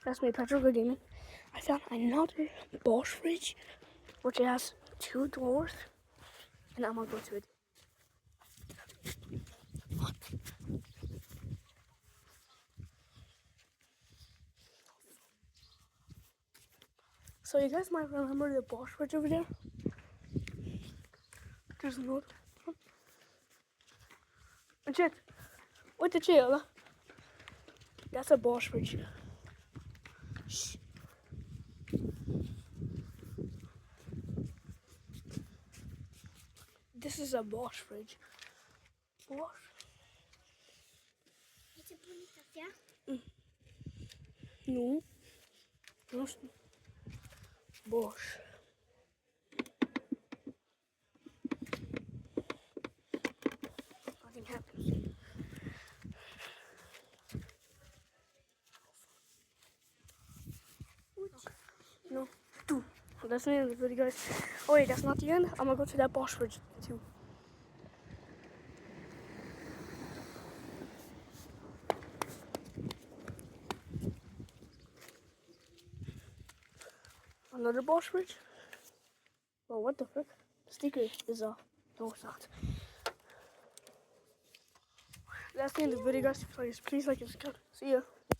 That's my varga-gaming. I found another Bosch fridge, which has 2 doors, and I'm gonna go to it. So you guys might remember the Bosch fridge over there. There's another one. And shit, what the chill? That's a Bosch fridge. Shh. This is a Bosch fridge. Bosch? Is it bonita, yeah? No. No. Bosch. Nothing happens. No. Two. That's the end of the video, guys. Oh wait, that's not the end. I'm gonna go to that Bosch fridge too. Another Bosch fridge? Well, what the frick? The sticker is no, it's not. That's the end of the video, guys. Please like and subscribe. See ya.